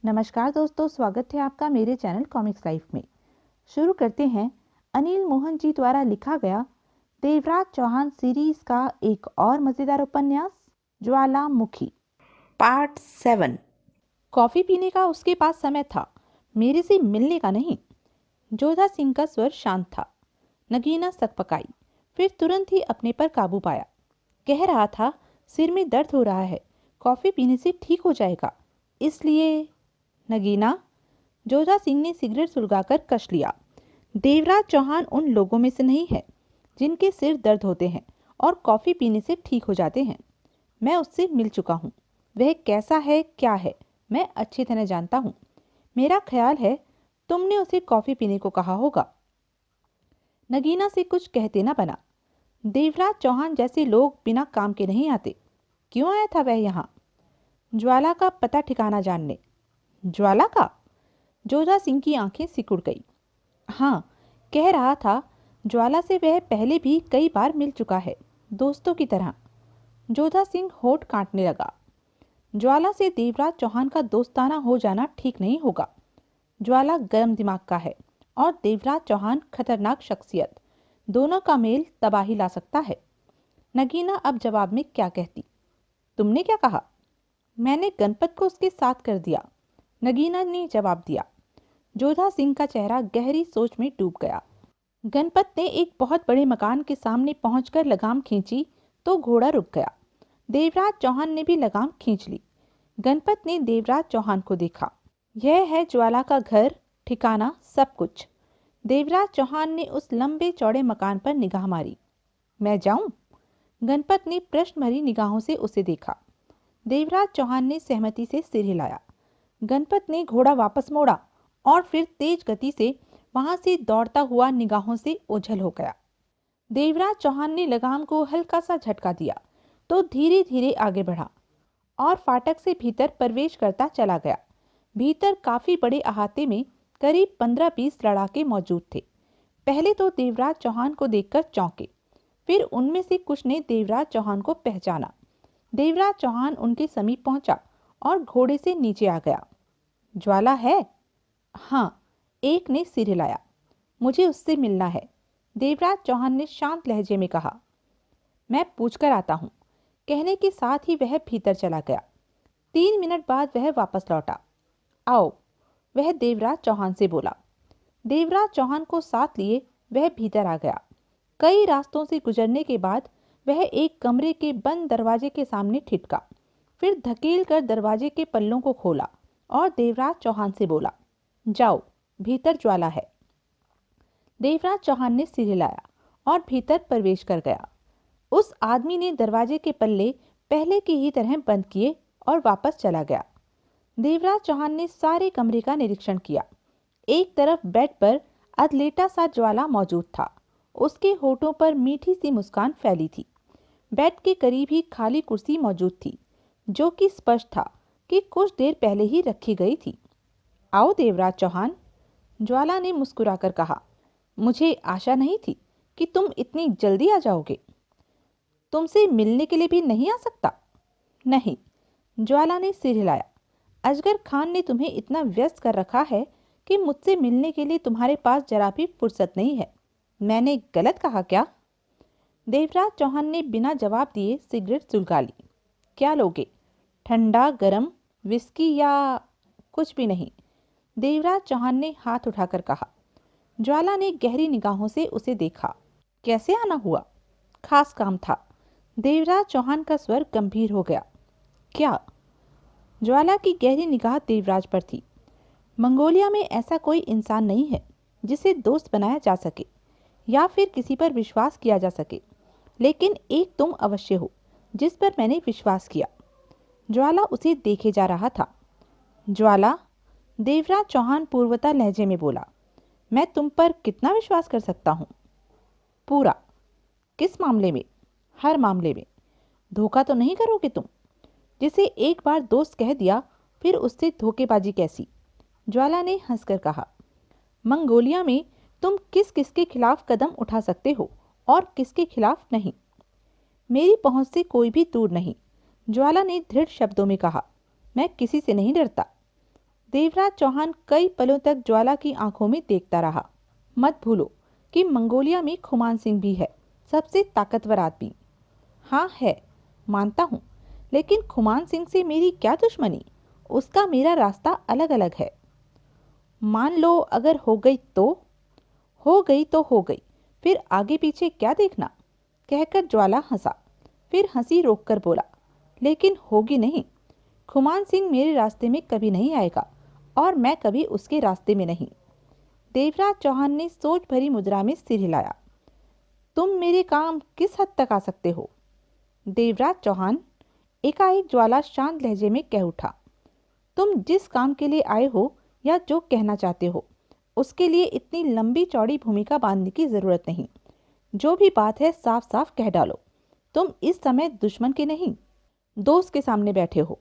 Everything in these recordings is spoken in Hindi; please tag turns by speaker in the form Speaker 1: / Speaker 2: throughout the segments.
Speaker 1: नमस्कार दोस्तों, स्वागत है आपका मेरे चैनल कॉमिक्स लाइफ में। शुरू करते हैं अनिल मोहन जी द्वारा लिखा गया देवराज चौहान सीरीज का एक और मजेदार उपन्यास ज्वालामुखी पार्ट 7। कॉफी पीने का उसके पास समय था, मेरे से मिलने का नहीं। जोधा सिंह का स्वर शांत था। नगीना सकपकाई, फिर तुरंत ही अपने पर काबू पाया। कह रहा था, सिर में दर्द हो रहा है, कॉफी पीने से ठीक हो जाएगा, इसलिए। नगीना, जोधा सिंह ने सिगरेट सुलगाकर कश लिया। देवराज चौहान उन लोगों में से नहीं है जिनके सिर दर्द होते हैं और कॉफी पीने से ठीक हो जाते हैं। मैं उससे मिल चुका हूँ। वह कैसा है, क्या है, मैं अच्छी तरह जानता हूँ। मेरा ख्याल है तुमने उसे कॉफी पीने को कहा होगा। नगीना से कुछ कहते न बना। देवराज चौहान जैसे लोग बिना काम के नहीं आते। क्यों आया था वह यहाँ? ज्वाला का पता ठिकाना जानने। ज्वाला का? जोधा सिंह की आंखें सिकुड़ गई। हाँ, कह रहा था ज्वाला से वह पहले भी कई बार मिल चुका है, दोस्तों की तरह। जोधा सिंह होठ काटने लगा। ज्वाला से देवराज चौहान का दोस्ताना हो जाना ठीक नहीं होगा। ज्वाला गर्म दिमाग का है और देवराज चौहान खतरनाक शख्सियत। दोनों का मेल तबाही ला सकता है। नगीना अब जवाब में क्या कहती? तुमने क्या कहा? मैंने गणपत को उसके साथ कर दिया, नगीना ने जवाब दिया। जोधा सिंह का चेहरा गहरी सोच में डूब गया। गणपत ने एक बहुत बड़े मकान के सामने पहुंचकर लगाम खींची तो घोड़ा रुक गया। देवराज चौहान ने भी लगाम खींच ली। गणपत ने देवराज चौहान को देखा। यह है ज्वाला का घर, ठिकाना, सब कुछ। देवराज चौहान ने उस लंबे चौड़े मकान पर निगाह मारी। मैं जाऊं? गणपत ने प्रश्न भरी निगाहों से उसे देखा। देवराज चौहान ने सहमति से सिर हिलाया। गणपत ने घोड़ा वापस मोड़ा और फिर तेज गति से वहां से दौड़ता हुआ निगाहों से ओझल हो गया। देवराज चौहान ने लगाम को हल्का सा झटका दिया तो धीरे धीरे आगे बढ़ा और फाटक से भीतर प्रवेश करता चला गया। भीतर काफी बड़े अहाते में करीब 15-20 लड़ाके मौजूद थे। पहले तो देवराज चौहान को देखकर चौंके, फिर उनमें से कुछ ने देवराज चौहान को पहचाना। देवराज चौहान उनके समीप पहुंचा और घोड़े से नीचे आ गया। ज्वाला है? हाँ, एक ने सिर हिलाया। मुझे उससे मिलना है, देवराज चौहान ने शांत लहजे में कहा। मैं पूछकर आता हूँ, कहने के साथ ही वह भीतर चला गया। 3 मिनट बाद वह वापस लौटा। आओ, वह देवराज चौहान से बोला। देवराज चौहान को साथ लिए वह भीतर आ गया। कई रास्तों से गुजरने के बाद वह एक कमरे के बंद दरवाजे के सामने ठिठका, फिर धकेल कर दरवाजे के पल्लों को खोला और देवराज चौहान से बोला, जाओ, भीतर ज्वाला है। देवराज चौहान ने सिर हिलाया और भीतर प्रवेश कर गया। उस आदमी ने दरवाजे के पल्ले पहले की ही तरह बंद किए और वापस चला गया। देवराज चौहान ने सारे कमरे का निरीक्षण किया। एक तरफ बेड पर अधलेटा सा ज्वाला मौजूद था। उसके होठों पर मीठी सी मुस्कान फैली थी। बेड के करीब ही खाली कुर्सी मौजूद थी, जो कि स्पष्ट था कि कुछ देर पहले ही रखी गई थी। आओ देवराज चौहान, ज्वाला ने मुस्कुराकर कहा। मुझे आशा नहीं थी कि तुम इतनी जल्दी आ जाओगे। तुमसे मिलने के लिए भी नहीं आ सकता? नहीं, ज्वाला ने सिर हिलाया। अजगर खान ने तुम्हें इतना व्यस्त कर रखा है कि मुझसे मिलने के लिए तुम्हारे पास जरा भी फुर्सत नहीं है। मैंने गलत कहा क्या? देवराज चौहान ने बिना जवाब दिए सिगरेट सुलगा ली। क्या लोगे? ठंडा, गरम, विस्की या? कुछ भी नहीं, देवराज चौहान ने हाथ उठाकर कहा। ज्वाला ने गहरी निगाहों से उसे देखा। कैसे आना हुआ? खास काम था। देवराज चौहान का स्वर गंभीर हो गया। क्या? ज्वाला की गहरी निगाह देवराज पर थी। मंगोलिया में ऐसा कोई इंसान नहीं है जिसे दोस्त बनाया जा सके या फिर किसी पर विश्वास किया जा सके, लेकिन एक तुम अवश्य हो जिस पर मैंने विश्वास किया। ज्वाला उसे देखे जा रहा था। ज्वाला, देवराज चौहान पूर्वता लहजे में बोला, मैं तुम पर कितना विश्वास कर सकता हूँ? पूरा। किस मामले में? हर मामले में। धोखा तो नहीं करोगे तुम? जिसे एक बार दोस्त कह दिया फिर उससे धोखेबाजी कैसी? ज्वाला ने हंसकर कहा। मंगोलिया में तुम किस किस के खिलाफ कदम उठा सकते हो और किसके खिलाफ नहीं, मेरी पहुंच से कोई भी दूर नहीं, ज्वाला ने दृढ़ शब्दों में कहा। मैं किसी से नहीं डरता। देवराज चौहान कई पलों तक ज्वाला की आंखों में देखता रहा। मत भूलो कि मंगोलिया में खुमान सिंह भी है, सबसे ताकतवर आदमी। हाँ है, मानता हूँ, लेकिन खुमान सिंह से मेरी क्या दुश्मनी? उसका मेरा रास्ता अलग अलग है। मान लो अगर हो गई तो? हो गई तो हो गई, फिर आगे पीछे क्या देखना? कहकर ज्वाला हंसा, फिर हंसी रोककर बोला, लेकिन होगी नहीं। खुमान सिंह मेरे रास्ते में कभी नहीं आएगा और मैं कभी उसके रास्ते में नहीं। देवराज चौहान ने सोच भरी मुद्रा में सिर हिलाया। तुम मेरे काम किस हद तक आ सकते हो? देवराज चौहान, एकाएक ज्वाला शांत लहजे में कह उठा। तुम जिस काम के लिए आए हो या जो कहना चाहते हो, उसके लिए इतनी लंबी चौड़ी भूमिका बांधने की जरूरत नहीं। जो भी बात है साफ साफ कह डालो। तुम इस समय दुश्मन के नहीं, दोस्त के सामने बैठे हो।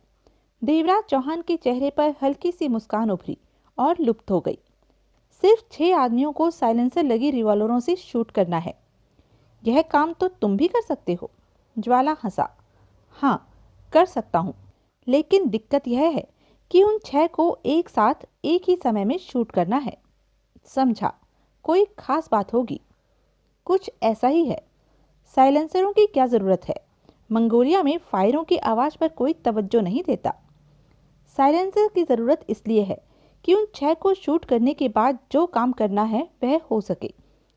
Speaker 1: देवराज चौहान के चेहरे पर हल्की सी मुस्कान उभरी और लुप्त हो गई। सिर्फ 6 आदमियों को साइलेंसर लगी रिवॉल्वरों से शूट करना है। यह काम तो तुम भी कर सकते हो। ज्वाला हंसा। हाँ, कर सकता हूँ, लेकिन दिक्कत यह है कि उन 6 को एक साथ एक ही समय में शूट करना है। समझा? कोई खास बात होगी? कुछ ऐसा ही है। साइलेंसरों की क्या जरूरत है? मंगोलिया में फायरों की आवाज पर कोई तवज्जो नहीं देता। साइलेंसर की जरूरत इसलिए है कि उन 6 को शूट करने के बाद जो काम करना है वह हो सके।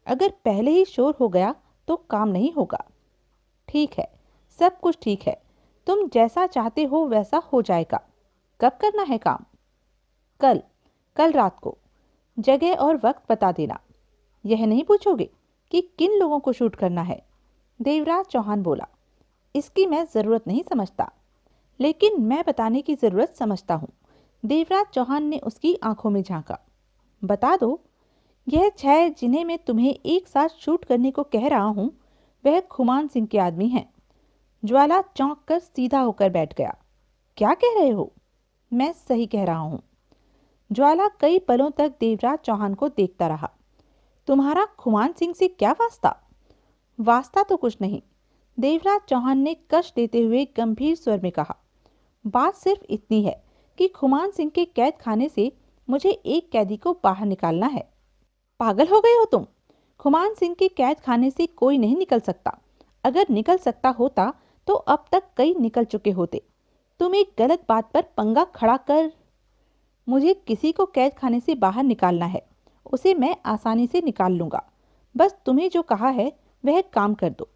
Speaker 1: अगर पहले ही शोर हो गया तो काम नहीं होगा। ठीक है, सब कुछ ठीक है। तुम जैसा चाहते हो वैसा हो जाएगा। कब करना है काम? कल। कल रात को। जगह और वक्त बता देना। यह नहीं पूछोगे कि किन लोगों को शूट करना है? देवराज चौहान बोला। इसकी मैं जरूरत नहीं समझता, लेकिन मैं बताने की जरूरत समझता हूँ। देवराज चौहान ने उसकी आंखों में झांका। बता दो। यह 6 जिन्हें मैं तुम्हें एक साथ शूट करने को कह रहा हूँ, वह खुमान सिंह के आदमी हैं। ज्वाला चौंक कर सीधा होकर बैठ गया। क्या कह रहे हो? मैं सही कह रहा हूँ। ज्वाला कई पलों तक देवराज चौहान को देखता रहा। तुम्हारा खुमान सिंह से क्या वास्ता? वास्ता तो कुछ नहीं, देवराज चौहान ने कष्ट देते हुए गंभीर स्वर में कहा। बात सिर्फ इतनी है कि खुमान सिंह के कैद खाने से मुझे एक कैदी को बाहर निकालना है। पागल हो गए हो तुम? खुमान सिंह के कैद खाने से कोई नहीं निकल सकता। अगर निकल सकता होता तो अब तक कई निकल चुके होते। तुम एक गलत बात पर पंगा खड़ा कर। मुझे किसी को कैद खाने से बाहर निकालना है, उसे मैं आसानी से निकाल लूंगा। बस तुम्हें जो कहा है वह काम कर दो।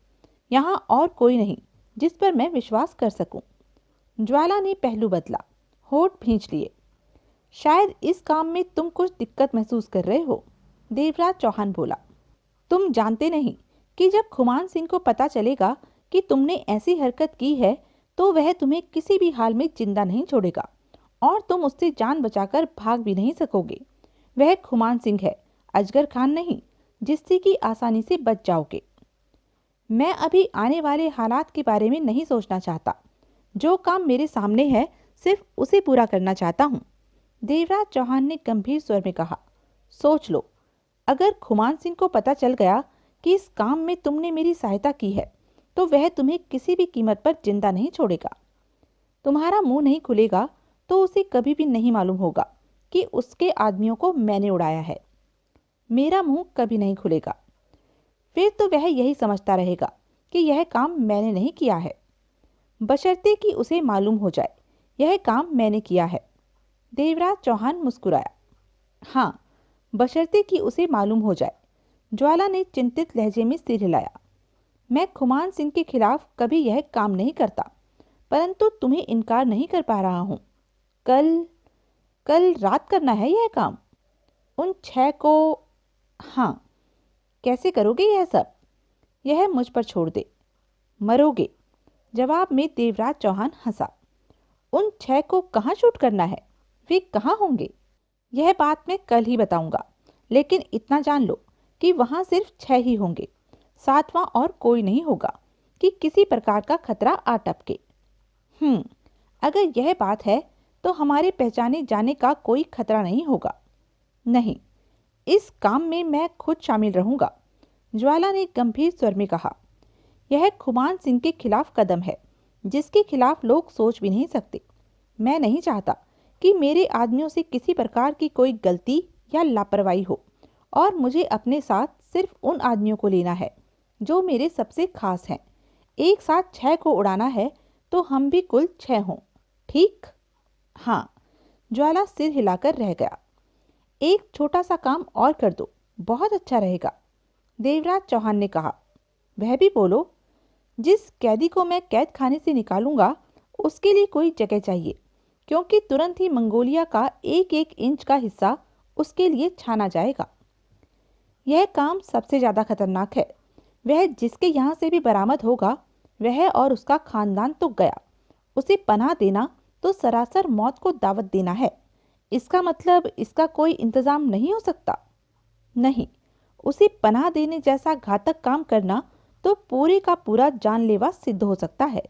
Speaker 1: यहाँ और कोई नहीं जिस पर मैं विश्वास कर सकूं। ज्वाला ने पहलू बदला, होठ भींच लिए। शायद इस काम में तुम कुछ दिक्कत महसूस कर रहे हो, देवराज चौहान बोला। तुम जानते नहीं कि जब खुमान सिंह को पता चलेगा कि तुमने ऐसी हरकत की है तो वह तुम्हें किसी भी हाल में जिंदा नहीं छोड़ेगा और तुम उससे जान बचाकर भाग भी नहीं सकोगे। वह खुमान सिंह है, अजगर खान नहीं, जिससे कि आसानी से बच जाओगे। मैं अभी आने वाले हालात के बारे में नहीं सोचना चाहता। जो काम मेरे सामने है सिर्फ उसे पूरा करना चाहता हूँ। देवराज चौहान ने गंभीर स्वर में कहा। सोच लो, अगर खुमान सिंह को पता चल गया कि इस काम में तुमने मेरी सहायता की है तो वह तुम्हें किसी भी कीमत पर जिंदा नहीं छोड़ेगा। तुम्हारा मुंह नहीं खुलेगा तो उसे कभी भी नहीं मालूम होगा कि उसके आदमियों को मैंने उड़ाया है। मेरा मुंह कभी नहीं खुलेगा। फिर तो वह यही समझता रहेगा कि यह काम मैंने नहीं किया है, बशर्ते कि उसे मालूम हो जाए यह काम मैंने किया है। देवराज चौहान मुस्कुराया। हाँ, बशर्ते कि उसे मालूम हो जाए। ज्वाला ने चिंतित लहजे में सिर हिलाया। मैं खुमान सिंह के खिलाफ कभी यह काम नहीं करता, परंतु तुम्हें इनकार नहीं कर पा रहा हूँ। कल रात करना है यह काम। उन 6 को? हाँ। कैसे करोगे यह सब? यह मुझ पर छोड़ दे। मरोगे। जवाब में देवराज चौहान हंसा। उन 6 को कहाँ शूट करना है? वे कहाँ होंगे? यह बात मैं कल ही बताऊंगा, लेकिन इतना जान लो कि वहां सिर्फ 6 ही होंगे। 7वां और कोई नहीं होगा कि किसी प्रकार का खतरा आ टपके। अगर यह बात है तो हमारे पहचाने जाने का कोई खतरा नहीं होगा। नहीं, इस काम में मैं खुद शामिल रहूंगा, ज्वाला ने गंभीर स्वर में कहा। यह खुमान सिंह के खिलाफ कदम है जिसके खिलाफ लोग सोच भी नहीं सकते। मैं नहीं चाहता कि मेरे आदमियों से किसी प्रकार की कोई गलती या लापरवाही हो और मुझे अपने साथ सिर्फ उन आदमियों को लेना है जो मेरे सबसे खास हैं। एक साथ 6 को उड़ाना है तो हम भी कुल 6 हों, ठीक? हाँ। ज्वाला सिर हिलाकर रह गया। एक छोटा सा काम और कर दो, बहुत अच्छा रहेगा, देवराज चौहान ने कहा। वह भी बोलो, जिस कैदी को मैं कैद खाने से निकालूंगा उसके लिए कोई जगह चाहिए, क्योंकि तुरंत ही मंगोलिया का एक एक इंच का हिस्सा उसके लिए छाना जाएगा। यह काम सबसे ज्यादा खतरनाक है। वह जिसके यहाँ से भी बरामद होगा, वह और उसका खानदान तो गया। उसे पनाह देना तो सरासर मौत को दावत देना है। इसका मतलब इसका कोई इंतजाम नहीं हो सकता? नहीं, उसे पनाह देने जैसा घातक काम करना तो पूरे का पूरा जानलेवा सिद्ध हो सकता है।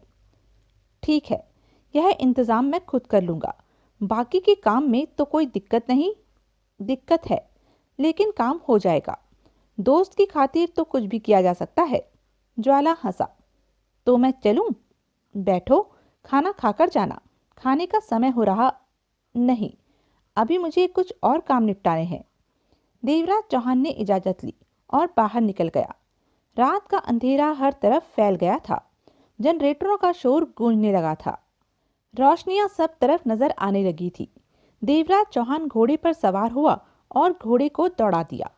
Speaker 1: ठीक है, यह इंतजाम मैं खुद कर लूंगा। बाकी के काम में तो कोई दिक्कत नहीं। दिक्कत है, लेकिन काम हो जाएगा। दोस्त की खातिर तो कुछ भी किया जा सकता है। ज्वाला हंसा। तो मैं चलूं? बैठो, खाना खाकर जाना। खाने का समय हो रहा। नहीं, अभी मुझे कुछ और काम निपटाने हैं। देवराज चौहान ने इजाजत ली और बाहर निकल गया। रात का अंधेरा हर तरफ फैल गया था। जनरेटरों का शोर गूंजने लगा था। रोशनियां सब तरफ नजर आने लगी थी। देवराज चौहान घोड़े पर सवार हुआ और घोड़े को दौड़ा दिया।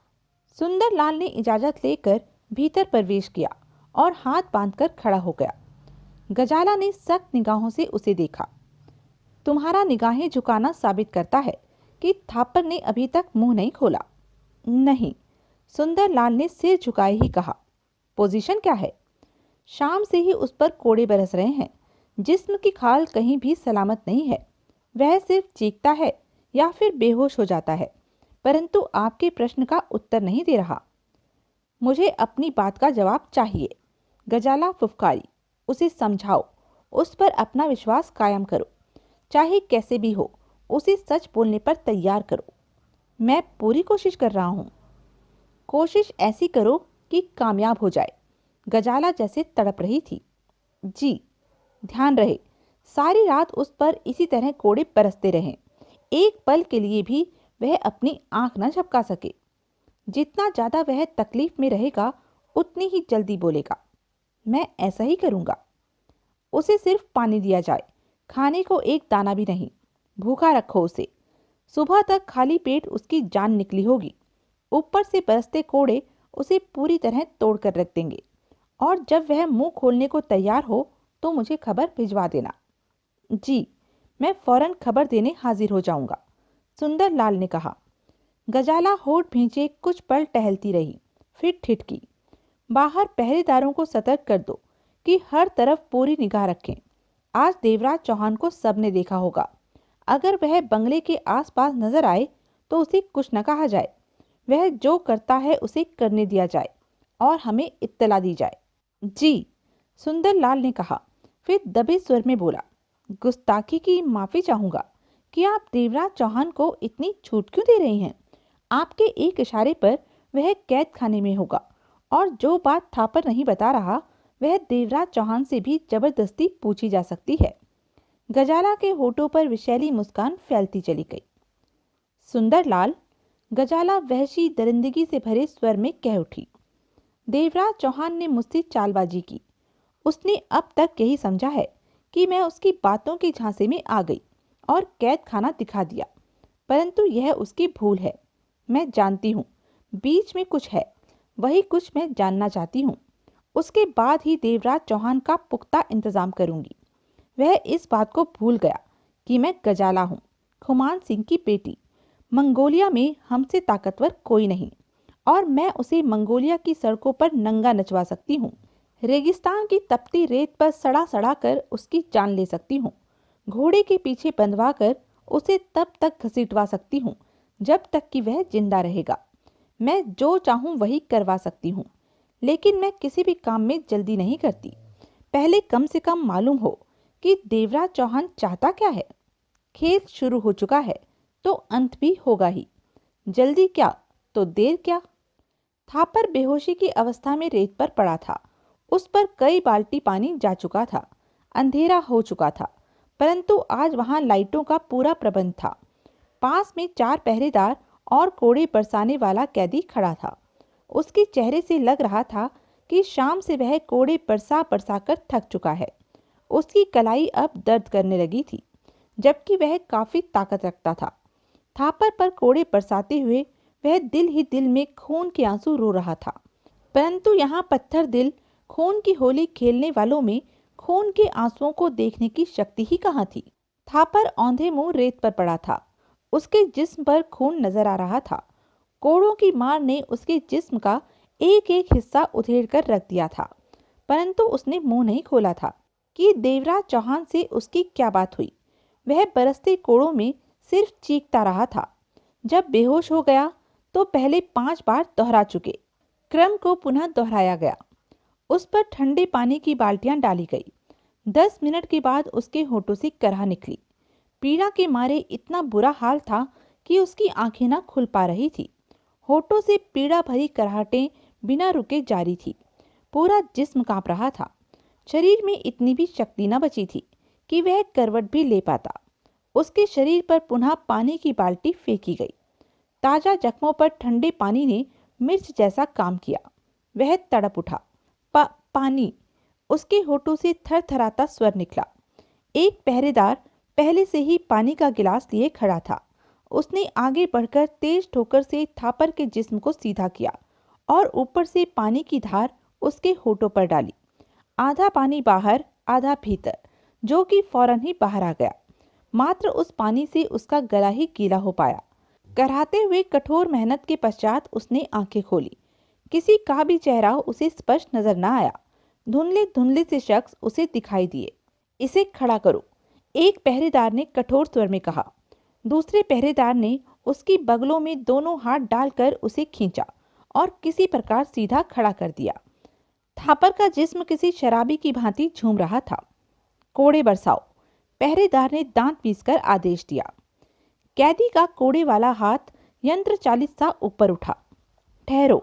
Speaker 1: सुंदरलाल ने इजाजत लेकर भीतर प्रवेश किया और हाथ बांधकर खड़ा हो गया। गजाला ने सख्त निगाहों से उसे देखा। तुम्हारा निगाहें झुकाना साबित करता है कि थापर ने अभी तक मुंह नहीं खोला। नहीं, सुंदरलाल ने सिर झुकाए ही कहा। पोजीशन क्या है? शाम से ही उस पर कोड़े बरस रहे हैं। जिस्म की खाल कहीं भी सलामत नहीं है। वह सिर्फ चीखता है या फिर बेहोश हो जाता है, परंतु आपके प्रश्न का उत्तर नहीं दे रहा। मुझे अपनी बात का जवाब चाहिए। गजाला फुफकारी। उसे समझाओ, उस पर अपना विश्वास कायम करो। चाहे कैसे भी हो, उसे सच बोलने पर तैयार करो। मैं पूरी कोशिश कर रहा हूँ। कोशिश ऐसी करो कि कामयाब हो जाए। गजाला जैसे तड़प रही थी। जी, ध्यान रहे सारी रात उस पर इसी तरह कोड़े बरसते रहें। एक पल के लिए भी वह अपनी आंख न झपका सके। जितना ज्यादा वह तकलीफ में रहेगा, उतनी ही जल्दी बोलेगा। मैं ऐसा ही करूंगा। उसे सिर्फ पानी दिया जाए, खाने को एक दाना भी नहीं। भूखा रखो उसे। सुबह तक खाली पेट उसकी जान निकली होगी। ऊपर से बरसते कोड़े उसे पूरी तरह तोड़ कर रख देंगे, और जब वह मुंह खोलने को तैयार हो तो मुझे खबर भिजवा देना। जी, मैं फौरन खबर देने हाजिर हो जाऊंगा, सुंदरलाल ने कहा। गजाला होठ भींचे कुछ पल टहलती रही, फिर ठिठकी। बाहर पहरेदारों को सतर्क कर दो कि हर तरफ पूरी निगाह रखें। आज देवराज चौहान को सबने देखा होगा। अगर वह बंगले के आसपास नजर आए तो उसे कुछ न कहा जाए। वह जो करता है उसे करने दिया जाए और हमें इत्तला दी जाए। जी, सुंदरलाल ने कहा, फिर दबे स्वर में बोला। गुस्ताखी की माफी चाहूंगा कि आप देवराज चौहान को इतनी छूट क्यों दे रही हैं? आपके एक इशारे पर वह कैद खाने में होगा, और जो बात थापर नहीं बता रहा वह देवराज चौहान से भी जबरदस्ती पूछी जा सकती है। गजाला के होठों पर विशैली मुस्कान फैलती चली गई। सुंदरलाल, गजाला वहशी दरिंदगी से भरे स्वर में कह उठी। देवराज चौहान ने मुझसे चालबाजी की। उसने अब तक यही समझा है कि मैं उसकी बातों की झांसे में आ गई और कैद खाना दिखा दिया, परंतु यह उसकी भूल है। मैं जानती हूँ बीच में कुछ है, वही कुछ मैं जानना चाहती हूँ। उसके बाद ही देवराज चौहान का पुख्ता इंतजाम करूंगी। वह इस बात को भूल गया कि मैं गजाला हूँ, खुमान सिंह की बेटी। मंगोलिया में हमसे ताकतवर कोई नहीं, और मैं उसे मंगोलिया की सड़कों पर नंगा नचवा सकती हूँ। रेगिस्तान की तपती रेत पर सड़ा सड़ा कर उसकी जान ले सकती हूँ। घोड़े के पीछे बंधवा कर उसे तब तक घसीटवा सकती हूँ जब तक कि वह जिंदा रहेगा। मैं जो चाहूँ वही करवा सकती हूँ, लेकिन मैं किसी भी काम में जल्दी नहीं करती। पहले कम से कम मालूम हो कि देवराज चौहान चाहता क्या है। खेल शुरू हो चुका है तो अंत भी होगा ही। जल्दी क्या तो देर क्या। थापर बेहोशी की अवस्था में रेत पर पड़ा था। उस पर कई बाल्टी पानी जा चुका था। अंधेरा हो चुका था। परंतु आज वहां लाइटों का पूरा प्रबंध था। पास में 4 पहरेदार और कोड़े बरसाने वाला कैदी खड़ा था। उसके चेहरे से लग रहा था कि शाम से वह कोड़े बरसा बरसा कर थक चुका है। उसकी कलाई अब दर्द करने लगी थी, जबकि वह काफी ताकत रखता था। थापर पर कोड़े बरसाते हुए वह दिल ही दिल में खून के आंसू रो रहा था। परंतु यहाँ पत्थर दिल खून की होली खेलने वालों में खून के आंसुओं को देखने की शक्ति ही कहाँ थी। थापर औंधे मुंह रेत पर पड़ा था। उसके जिस्म पर खून नजर आ रहा था। कोड़ों की मार ने उसके जिस्म का एक एक हिस्सा उधेड़ कर रख दिया था, परंतु उसने मुंह नहीं खोला था कि देवराज चौहान से उसकी क्या बात हुई। वह बरसते कोड़ों में सिर्फ चीखता रहा था। जब बेहोश हो गया तो पहले 5 बार दोहरा चुके क्रम को पुनः दोहराया गया। उस पर ठंडे पानी की बाल्टियां डाली गई। 10 मिनट के बाद उसके होठों से कराह निकली। पीड़ा के मारे इतना बुरा हाल था कि उसकी आंखें न खुल पा रही थी। होठों से पीड़ा भरी कराहटें बिना रुके जारी थी। पूरा जिस्म कांप रहा था। शरीर में इतनी भी शक्ति न बची थी कि वह करवट भी ले पाता। उसके शरीर पर पुनः पानी की बाल्टी फेंकी गई। ताजा जख्मों पर ठंडे पानी ने मिर्च जैसा काम किया। वह तड़प उठा। पानी। उसके होठों से थरथराता स्वर निकला। एक पहरेदार पहले से ही पानी का गिलास लिए खड़ा था। उसने आगे बढ़कर तेज ठोकर से थापर के जिस्म को सीधा किया और ऊपर से पानी की धार उसके होठों पर डाली। आधा पानी बाहर, आधा भीतर, जो कि फौरन ही बाहर आ गया। मात्र उस पानी से उसका गला ही गीला हो पाया। कराहते हुए कठोर मेहनत के पश्चात उसने आंखें खोली। किसी का भी चेहरा उसे स्पष्ट नजर न आया। धुंधले धुंधले से शख्स उसे दिखाई दिए। इसे खड़ा करो, एक पहरेदार ने कठोर स्वर में कहा। दूसरे पहरेदार ने उसकी बगलों में दोनों हाथ डालकर उसे खींचा और किसी प्रकार सीधा खड़ा कर दिया। थापर का जिस्म किसी शराबी की भांति झूम रहा था। कोड़े बरसाओ, पहरेदार ने दांत पीसकर आदेश दिया। कैदी का कोड़े वाला हाथ यंत्र चालित सा ऊपर उठा। ठहरो,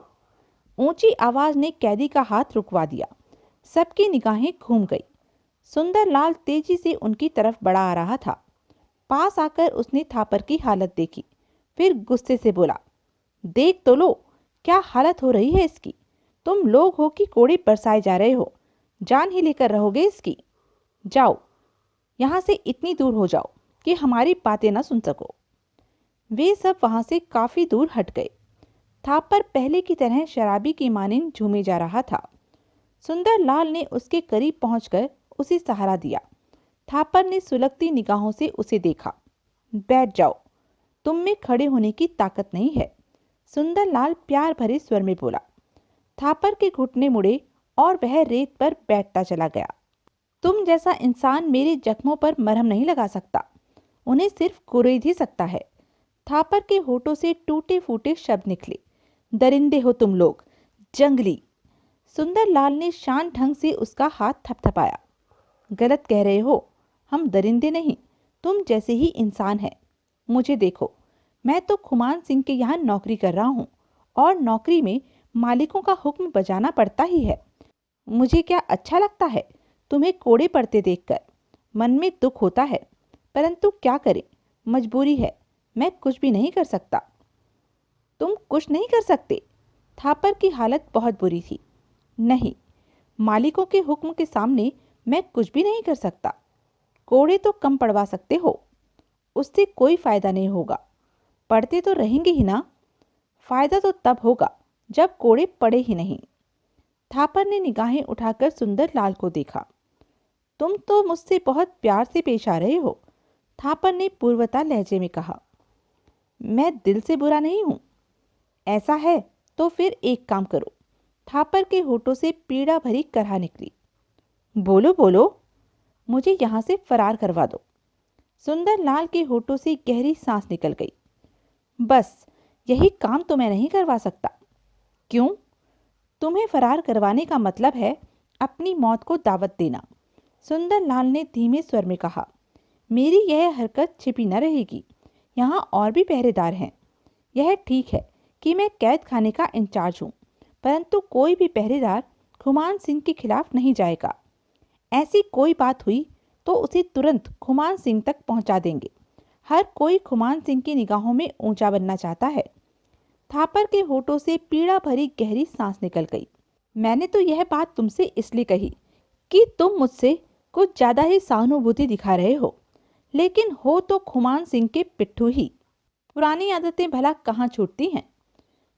Speaker 1: ऊंची आवाज ने कैदी का हाथ रुकवा दिया। सबकी निगाहें घूम गई। सुंदरलाल तेजी से उनकी तरफ बढ़ा आ रहा था। पास आकर उसने थापर की हालत देखी, फिर गुस्से से बोला, देख तो लो, क्या हालत हो रही है इसकी। तुम लोग हो कि कोड़े बरसाए जा रहे हो? जान ही लेकर रहोगे इसकी। जाओ, यहां से इतनी दूर हो जाओ कि हमारी बातें ना सुन सको। वे सब वहां से काफी दूर हट गए। थापर पहले की तरह शराबी की मानिंद झूमे जा रहा था। सुंदरलाल ने उसके करीब पहुंचकर उसे सहारा दिया। थापर ने सुलगती निगाहों से उसे देखा। बैठ जाओ, तुम में खड़े होने की ताकत नहीं है, सुंदरलाल प्यार भरे स्वर में बोला। थापर के घुटने मुड़े और वह रेत पर बैठता चला गया। तुम जैसा इंसान मेरे जख्मों पर मरहम नहीं लगा सकता, उन्हें सिर्फ कुरेद ही सकता है। थापर के होठों से टूटे फूटे शब्द निकले। दरिंदे हो तुम लोग, जंगली। सुंदरलाल ने शान ढंग से उसका हाथ थपथपाया। गलत कह रहे हो, हम दरिंदे नहीं, तुम जैसे ही इंसान हैं। मुझे देखो, मैं तो खुमान सिंह के यहाँ नौकरी कर रहा हूँ और नौकरी में मालिकों का हुक्म बजाना पड़ता ही है। मुझे क्या अच्छा लगता है तुम्हें कोड़े पड़ते देखकर? मन में दुख होता है, परंतु क्या करें, मजबूरी है, मैं कुछ भी नहीं कर सकता। तुम कुछ नहीं कर सकते? थापर की हालत बहुत बुरी थी। नहीं, मालिकों के हुक्म के सामने मैं कुछ भी नहीं कर सकता। कोड़े तो कम पड़वा सकते हो, उससे कोई फायदा नहीं होगा। पढ़ते तो रहेंगे ही ना। फायदा तो तब होगा जब कोड़े पड़े ही नहीं। थापर ने निगाहें उठाकर सुंदरलाल को देखा। तुम तो मुझसे बहुत प्यार से पेश आ रहे हो, थापर ने पूर्वता लहजे में कहा। मैं दिल से बुरा नहीं हूं। ऐसा है तो फिर एक काम करो। थापर के होठों से पीड़ा भरी कराह निकली। बोलो बोलो, मुझे यहां से फरार करवा दो। सुंदरलाल के होठों से गहरी सांस निकल गई। बस यही काम तो मैं नहीं करवा सकता। क्यों? तुम्हें फरार करवाने का मतलब है अपनी मौत को दावत देना, सुंदरलाल ने धीमे स्वर में कहा। मेरी यह हरकत छिपी न रहेगी। यहाँ और भी पहरेदार हैं। यह ठीक है कि मैं कैद खाने का इंचार्ज हूँ, परंतु कोई भी पहरेदार खुमान सिंह के खिलाफ नहीं जाएगा। ऐसी कोई बात हुई तो उसे तुरंत खुमान सिंह तक पहुंचा देंगे। हर कोई खुमान सिंह की निगाहों में ऊंचा बनना चाहता है। थापर के होठों से पीड़ा भरी गहरी सांस निकल गई। मैंने तो यह बात तुमसे इसलिए कही कि तुम मुझसे कुछ ज्यादा ही सहानुभूति दिखा रहे हो, लेकिन हो तो खुमान सिंह के पिट्ठू ही। पुरानी आदतें भला कहाँ छूटती हैं।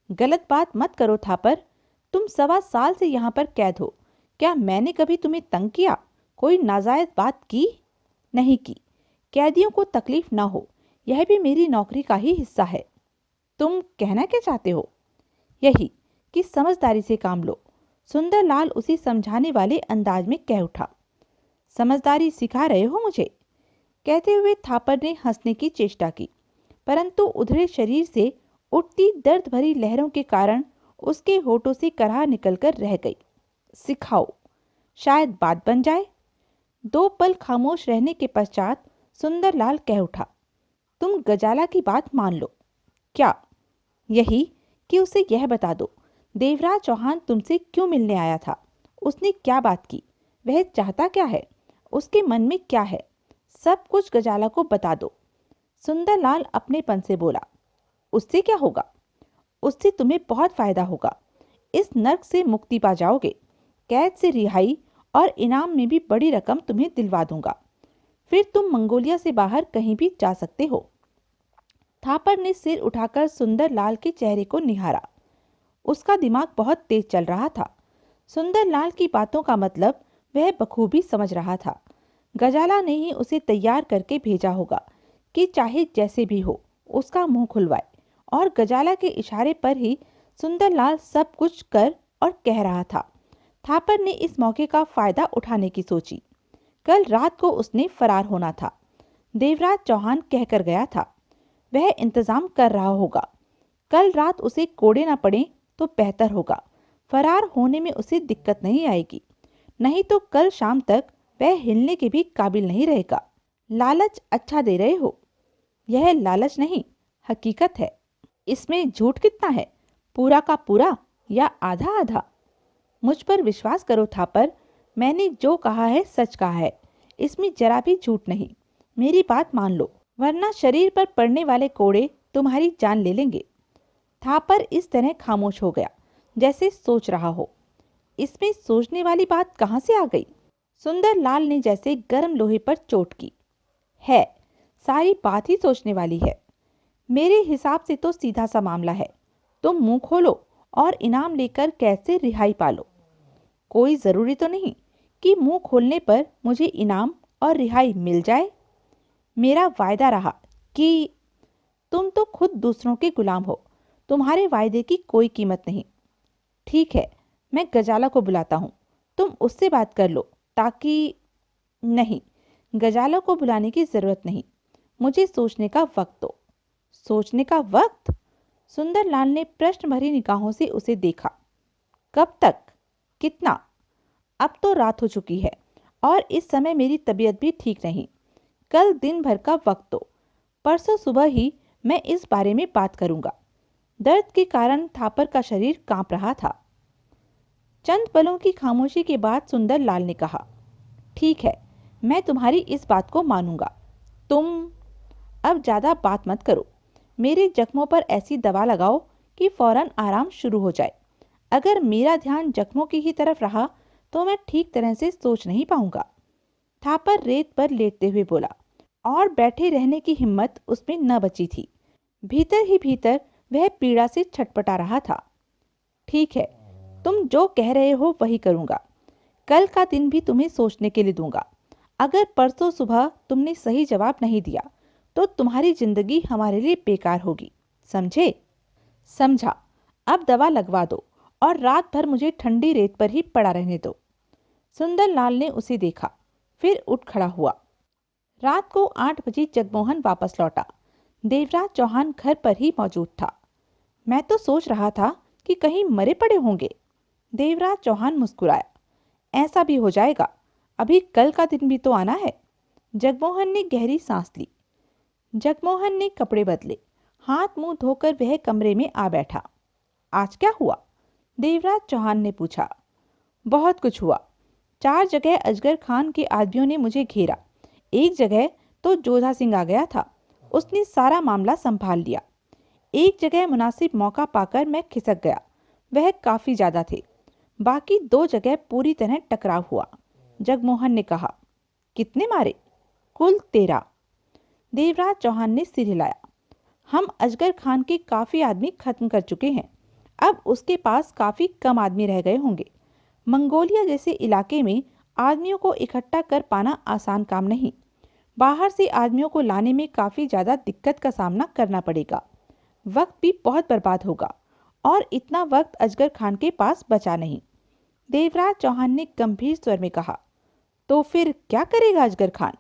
Speaker 1: गलत बात मत करो थापर, तुम 1.25 साल से यहाँ पर कैद हो। क्या मैंने कभी तुम्हें तंग किया, कोई नाजायज बात की? नहीं की। कैदियों को तकलीफ ना हो, यह भी मेरी नौकरी का ही हिस्सा है। तुम कहना क्या चाहते हो? यही कि समझदारी से काम लो। सुंदरलाल उसी समझाने वाले अंदाज में कह उठा। समझदारी सिखा रहे हो मुझे? कहते हुए थापर ने हंसने की चेष्टा की, परंतु उधड़े शरीर से उठती दर्द भरी लहरों के कारण उसके होठों से कराह निकलकर रह गई। सिखाओ, शायद बात बन जाए। 2 पल खामोश रहने के पश्चात सुंदरलाल कह उठा, तुम गजाला की बात मान लो। क्या? यही कि उसे यह बता दो, देवराज चौहान तुमसे क्यों मिलने आया था? उसने क्या बात की? वह चाहता क्या है? उसके मन में क्या है? सब कुछ गजाला को बता दो। सुंदरलाल अपनेपन से बोला। उससे क्या होगा? उससे तुम्हें बहुत फायदा होगा। इस नर्क से मुक्ति पा जाओगे। कैद से रिहाई और इनाम में भी बड़ी रकम तुम्हें दिलवा दूंगा। फिर तुम मंगोलिया से बाहर कहीं भी जा सकते हो। थापर ने सिर उठाकर सुंदरलाल के चेहरे को निहारा। उसका दिमाग बहुत तेज चल रहा था। सुंदरलाल की बातों का मतलब वह बखूबी समझ रहा था। गजाला ने ही उसे तैयार करके भेजा होगा कि चाहे जैसे भी हो उसका मुंह खुलवाए, और गजाला के इशारे पर ही सुंदरलाल सब कुछ कर और कह रहा था। थापर ने इस मौके का फायदा उठाने की सोची। कल रात को उसने फरार होना था। देवराज चौहान कहकर गया था, वह इंतजाम कर रहा होगा। कल रात उसे कोड़े ना पड़े तो बेहतर होगा। फरार होने में उसे दिक्कत नहीं आएगी, नहीं तो कल शाम तक वह हिलने के भी काबिल नहीं रहेगा। लालच अच्छा दे रहे हो। यह लालच नहीं, हकीकत है। इसमें झूठ कितना है? पूरा का पूरा या आधा आधा? मुझ पर विश्वास करो थापर, मैंने जो कहा है सच कहा है। इसमें जरा भी झूठ नहीं। मेरी बात मान लो, वरना शरीर पर पड़ने वाले कोड़े तुम्हारी जान ले लेंगे। थापर इस तरह खामोश हो गया जैसे सोच रहा हो। इसमें सोचने वाली बात कहाँ से आ गई? सुंदरलाल ने जैसे गर्म लोहे पर चोट की। है, सारी बात ही सोचने वाली है। मेरे हिसाब से तो सीधा सा मामला है। तुम मुंह खोलो और इनाम लेकर कैद से रिहाई पालो। कोई जरूरी तो नहीं कि मुंह खोलने पर मुझे इनाम और रिहाई मिल जाए। मेरा वायदा रहा कि तुम तो खुद दूसरों के गुलाम हो। तुम्हारे वायदे की कोई कीमत नहीं। ठीक है, मैं गजाला को बुलाता हूँ, तुम उससे बात कर लो ताकि। नहीं, गजाला को बुलाने की जरूरत नहीं। मुझे सोचने का वक्त दो। सोचने का वक्त? सुंदरलाल ने प्रश्न भरी निगाहों से उसे देखा। कब तक? कितना? अब तो रात हो चुकी है और इस समय मेरी तबीयत भी ठीक नहीं। कल दिन भर का वक्त दो। परसों सुबह ही मैं इस बारे में बात करूंगा। दर्द के कारण थापर का शरीर कांप रहा था। चंद पलों की खामोशी के बाद सुंदरलाल ने कहा, ठीक है, मैं तुम्हारी इस बात को मानूंगा। तुम अब ज्यादा बात मत करो। मेरे जख्मों पर ऐसी दवा लगाओ कि फौरन आराम शुरू हो जाए। अगर मेरा ध्यान जख्मों की ही तरफ रहा तो मैं ठीक तरह से सोच नहीं पाऊंगा। थापर रेत पर लेटते हुए बोला, और बैठे रहने की हिम्मत उसमें न बची थी। भीतर ही भीतर वह पीड़ा से छटपटा रहा था। ठीक है, तुम जो कह रहे हो वही करूंगा। कल का दिन भी तुम्हें सोचने के लिए दूंगा। अगर परसों सुबह तुमने सही जवाब नहीं दिया तो तुम्हारी जिंदगी हमारे लिए बेकार होगी। समझे? समझा। अब दवा लगवा दो और रात भर मुझे ठंडी रेत पर ही पड़ा रहने दो। सुंदरलाल ने उसे देखा, फिर उठ खड़ा हुआ। रात को 8 बजे जगमोहन वापस लौटा। देवराज चौहान घर पर ही मौजूद था। मैं तो सोच रहा था कि कहीं मरे पड़े होंगे। देवराज चौहान मुस्कुराया। ऐसा भी हो जाएगा, अभी कल का दिन भी तो आना है। जगमोहन ने गहरी सांस ली। जगमोहन ने कपड़े बदले, हाथ मुंह धोकर वह कमरे में आ बैठा। आज क्या हुआ? देवराज चौहान ने पूछा। बहुत कुछ हुआ। 4 जगह अजगर खान के आदमियों ने मुझे घेरा। एक जगह तो जोधा सिंह आ गया था, उसने सारा मामला संभाल लिया। एक जगह मुनासिब मौका पाकर मैं खिसक गया, वह काफी ज्यादा थे। बाकी 2 जगह पूरी तरह टकराव हुआ। जगमोहन ने कहा, कितने मारे? कुल 13। देवराज चौहान ने सिर हिलाया। हम अजगर खान के काफी आदमी खत्म कर चुके हैं, अब उसके पास काफी कम आदमी रह गए होंगे। मंगोलिया जैसे इलाके में आदमियों को इकट्ठा कर पाना आसान काम नहीं। बाहर से आदमियों को लाने में काफी ज्यादा दिक्कत का सामना करना पड़ेगा, वक्त भी बहुत बर्बाद होगा, और इतना वक्त अजगर खान के पास बचा नहीं। देवराज चौहान ने गंभीर स्वर में कहा, तो फिर क्या करेगा अजगर खान?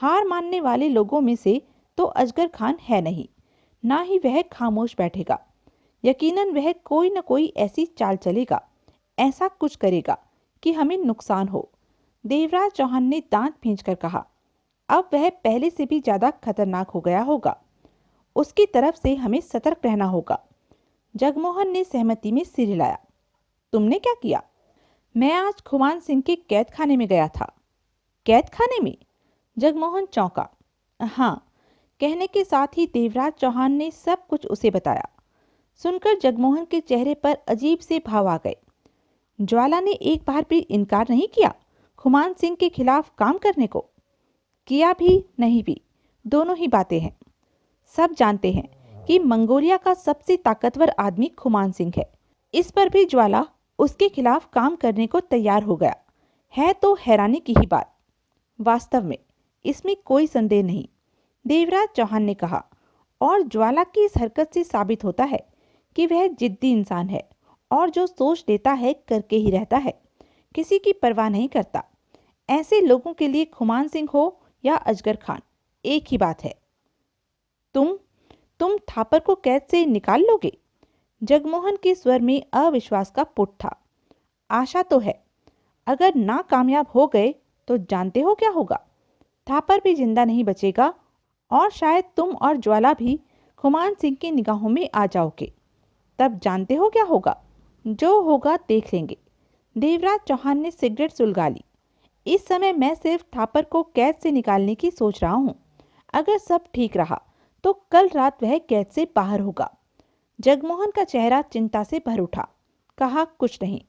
Speaker 1: हार मानने वाले लोगों में से तो अजगर खान है नहीं, ना ही वह खामोश बैठेगा। यकीनन वह कोई न कोई ऐसी चाल चलेगा, ऐसा कुछ करेगा कि हमें नुकसान हो। देवराज चौहान ने दांत भींचकर कहा, अब वह पहले से भी ज्यादा खतरनाक हो गया होगा, उसकी तरफ से हमें सतर्क रहना होगा। जगमोहन ने सहमति में सिर हिलाया। तुमने क्या किया? मैं आज खुमान सिंह के कैद खाने में गया था। कैद खाने में? जगमोहन चौंका। हाँ, कहने के साथ ही देवराज चौहान ने सब कुछ उसे बताया। सुनकर जगमोहन के चेहरे पर अजीब से भाव आ गए। ज्वाला ने एक बार भी इनकार नहीं किया खुमान सिंह के खिलाफ काम करने को? किया भी नहीं भी, दोनों ही बातें हैं। सब जानते हैं कि मंगोलिया का सबसे ताकतवर आदमी खुमान सिंह है। इस पर भी ज्वाला उसके खिलाफ काम करने को तैयार हो गया है तो हैरानी की ही बात। वास्तव में इसमें कोई संदेह नहीं, देवराज चौहान ने कहा, और ज्वाला की इस हरकत से साबित होता है कि वह जिद्दी इंसान है और जो सोच लेता है करके ही रहता है, किसी की परवाह नहीं करता। ऐसे लोगों के लिए खुमान सिंह हो या अजगर खान, एक ही बात है। तुम थापर को कैद से निकाल लोगे? जगमोहन के स्वर में अविश्वास का पुट था। आशा तो है, अगर ना कामयाब हो गए तो जानते हो क्या होगा? थापर भी जिंदा नहीं बचेगा और शायद तुम और ज्वाला भी खुमान सिंह की निगाहों में आ जाओगे। तब जानते हो क्या होगा? जो होगा देख लेंगे। देवराज चौहान ने सिगरेट सुलगा ली। इस समय मैं सिर्फ थापर को कैद से निकालने की सोच रहा हूँ। अगर सब ठीक रहा तो कल रात वह कैद से बाहर होगा। जगमोहन का चेहरा चिंता से भर उठा। कहा, कुछ नहीं।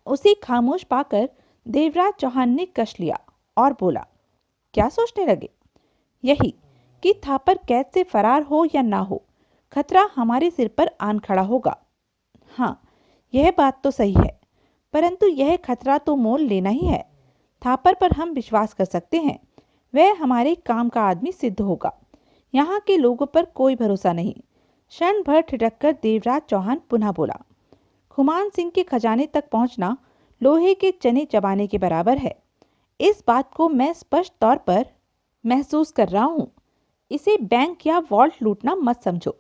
Speaker 1: उसे खामोश पाकर देवराज चौहान ने कश लिया और बोला, क्या सोचने लगे? यही कि थापर कैद से फरार हो या ना हो, खतरा हमारे सिर पर आन खड़ा होगा। हाँ, यह बात तो सही है, परंतु यह खतरा तो मोल लेना ही है। थापर पर हम विश्वास कर सकते हैं, वह हमारे काम का आदमी सिद्ध होगा। यहाँ के लोगों पर कोई भरोसा नहीं। क्षण भर ठिठक कर देवराज चौहान पुनः बोला, खुमान सिंह के खजाने तक पहुंचना लोहे के चने चबाने के बराबर है। इस बात को मैं स्पष्ट तौर पर महसूस कर रहा हूँ। इसे बैंक या वॉल्ट लूटना मत समझो,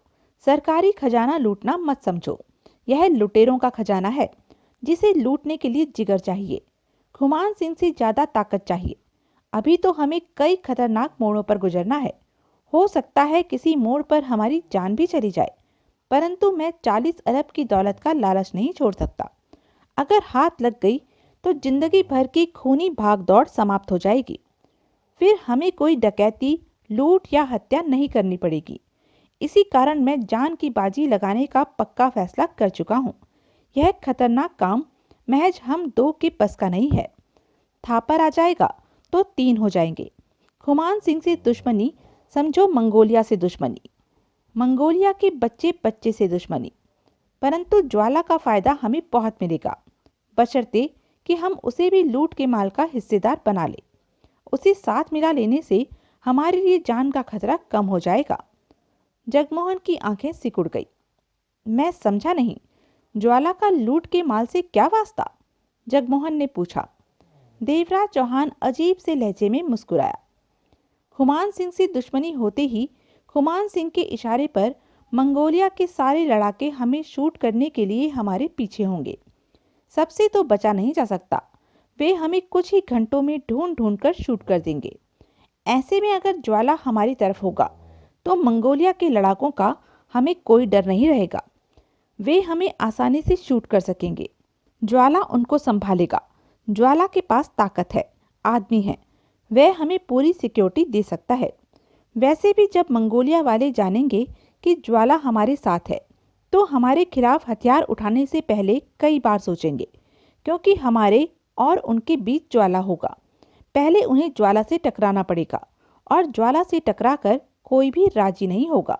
Speaker 1: सरकारी खजाना लूटना मत समझो। यह लुटेरों का खजाना है, जिसे लूटने के लिए जिगर चाहिए। खुमान सिंह से ज्यादा ताकत चाहिए। अभी तो हमें कई खतरनाक मोड़ों पर गुजरना है। हो सकता है किसी मोड़ पर हमारी जान भी चली जाए, परंतु मैं 40 अरब की दौलत का लालच नहीं छोड़ सकता। अगर हाथ लग गई तो जिंदगी भर की खूनी भागदौड़ समाप्त हो जाएगी। फिर हमें कोई डकैती, लूट या हत्या नहीं करनी पड़ेगी। इसी कारण मैं जान की बाजी लगाने का पक्का फैसला कर चुका हूँ। यह खतरनाक काम महज हम 2 के बस का नहीं है। थापर आ जाएगा तो 3 हो जाएंगे। खुमान सिंह से दुश्मनी समझो मंगोलिया से दुश्मनी, मंगोलिया के बच्चे बच्चे से दुश्मनी। परंतु ज्वाला का फायदा हमें बहुत मिलेगा, बशर्ते कि हम उसे भी लूट के माल का हिस्सेदार बना ले। उसे साथ मिला लेने से हमारे लिए जान का खतरा कम हो जाएगा। जगमोहन की आंखें सिकुड़ गई। मैं समझा नहीं, ज्वाला का लूट के माल से क्या वास्ता? जगमोहन ने पूछा। देवराज चौहान अजीब से लहजे में मुस्कुराया। खुमान सिंह से दुश्मनी होते ही खुमान सिंह के इशारे पर मंगोलिया के सारे लड़ाके हमें शूट करने के लिए हमारे पीछे होंगे। सबसे तो बचा नहीं जा सकता। वे हमें कुछ ही घंटों में ढूंढ ढूंढ कर शूट कर देंगे। ऐसे में अगर ज्वाला हमारी तरफ होगा तो मंगोलिया के लड़ाकों का हमें कोई डर नहीं रहेगा। वे हमें आसानी से शूट कर सकेंगे। ज्वाला उनको संभालेगा। ज्वाला के पास ताकत है, आदमी है। वह हमें पूरी सिक्योरिटी दे सकता है। वैसे भी जब मंगोलिया वाले जानेंगे कि ज्वाला हमारे साथ है तो हमारे खिलाफ हथियार उठाने से पहले कई बार सोचेंगे, क्योंकि हमारे और उनके बीच ज्वाला होगा। पहले उन्हें ज्वाला से टकराना पड़ेगा और ज्वाला से टकराकर कोई भी राजी नहीं होगा।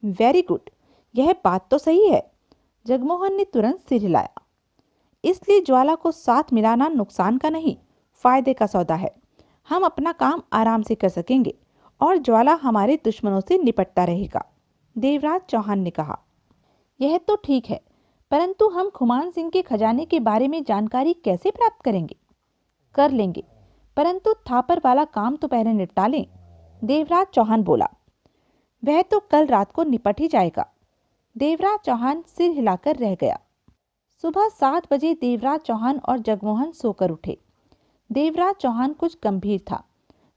Speaker 1: वेरी गुड, यह बात तो सही है। जगमोहन ने तुरंत सिर हिलाया। इसलिए ज्वाला को साथ मिलाना नुकसान का नहीं, फायदे का सौदा है। हम अपना काम आराम से कर सकेंगे और ज्वाला हमारे दुश्मनों से निपटता रहेगा, देवराज चौहान ने कहा। यह तो ठीक है, परंतु हम खुमान सिंह के खजाने के बारे में जानकारी कैसे प्राप्त करेंगे? कर लेंगे, परंतु थापर वाला काम तो पहले निपटा लें, देवराज चौहान बोला। वह तो कल रात को निपट ही जाएगा। देवराज चौहान सिर हिलाकर रह गया। सुबह 7 बजे देवराज चौहान और जगमोहन सोकर उठे। देवराज चौहान कुछ गंभीर था,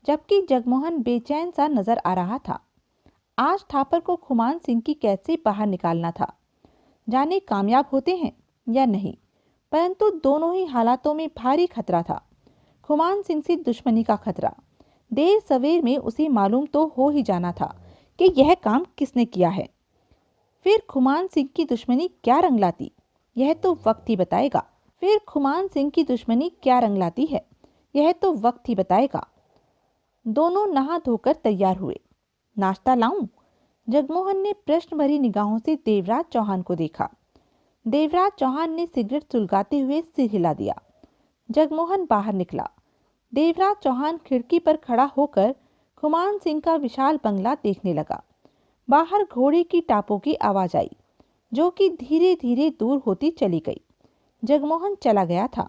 Speaker 1: जबकि जगमोहन बेचैन सा नजर आ रहा था। आज थापर को खुमान सिंह की कैद से बाहर निकालना था। जाने कामयाब होते हैं या नहीं, परंतु दोनों ही हालातों में भारी खतरा था। खुमान सिंह से दुश्मनी का खतरा। देर सवेर में उसे मालूम तो हो ही जाना था कि यह काम किसने किया है। फिर खुमान सिंह की दुश्मनी क्या रंग लाती, यह तो वक्त ही बताएगा। फिर खुमान सिंह की दुश्मनी क्या रंग लाती है, यह तो वक्त ही बताएगा। दोनों नहा धोकर तैयार हुए। नाश्ता लाऊं? जगमोहन ने प्रश्न भरी निगाहों से देवराज चौहान को देखा। देवराज चौहान ने सिगरेट सुलगाते हुए सिर हिला दिया। जगमोहन बाहर निकला। देवराज चौहान खिड़की पर खड़ा होकर खुमान सिंह का विशाल बंगला देखने लगा। बाहर घोड़े की टापों की आवाज आई, जो कि धीरे धीरे दूर होती चली गई। जगमोहन चला गया था।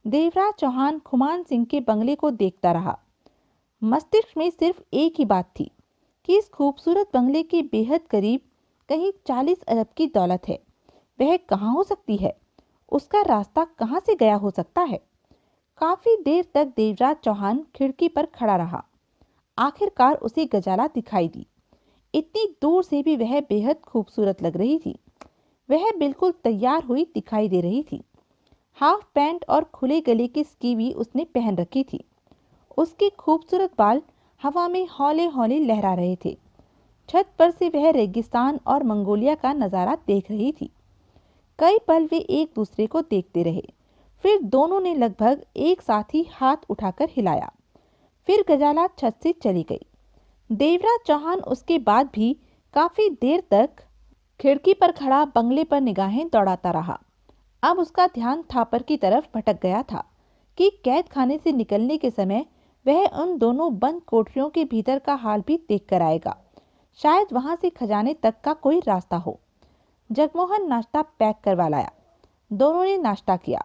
Speaker 1: देवराज चौहान खुमान सिंह के बंगले को देखता रहा। मस्तिष्क में सिर्फ एक ही बात थी कि इस खूबसूरत बंगले के बेहद करीब कहीं 40 अरब की दौलत है। वह कहाँ हो सकती है? उसका रास्ता कहाँ से गया हो सकता है? काफी देर तक देवराज चौहान खिड़की पर खड़ा रहा। आखिरकार उसे गजाला दिखाई दी। इतनी दूर से भी वह बेहद खूबसूरत लग रही थी। वह बिल्कुल तैयार हुई दिखाई दे रही थी। हाफ पैंट और खुले गले की स्कीवी उसने पहन रखी थी। उसके खूबसूरत बाल हवा में हौले हौले लहरा रहे थे। छत पर से वह रेगिस्तान और मंगोलिया का नज़ारा देख रही थी। कई पल वे एक दूसरे को देखते रहे। फिर दोनों ने लगभग एक साथ ही हाथ उठाकर हिलाया। फिर गजाला छत से चली गई। देवराज चौहान उसके बाद भी काफी देर तक खिड़की पर खड़ा बंगले पर निगाहें दौड़ाता रहा। अब उसका ध्यान थापर की तरफ भटक गया था कि कैद खाने से निकलने के समय वह उन दोनों बंद कोठरियों के भीतर का हाल भी देख कर आएगा। शायद वहां से खजाने तक का कोई रास्ता हो। जगमोहन नाश्ता पैक करवा लाया। दोनों ने नाश्ता किया।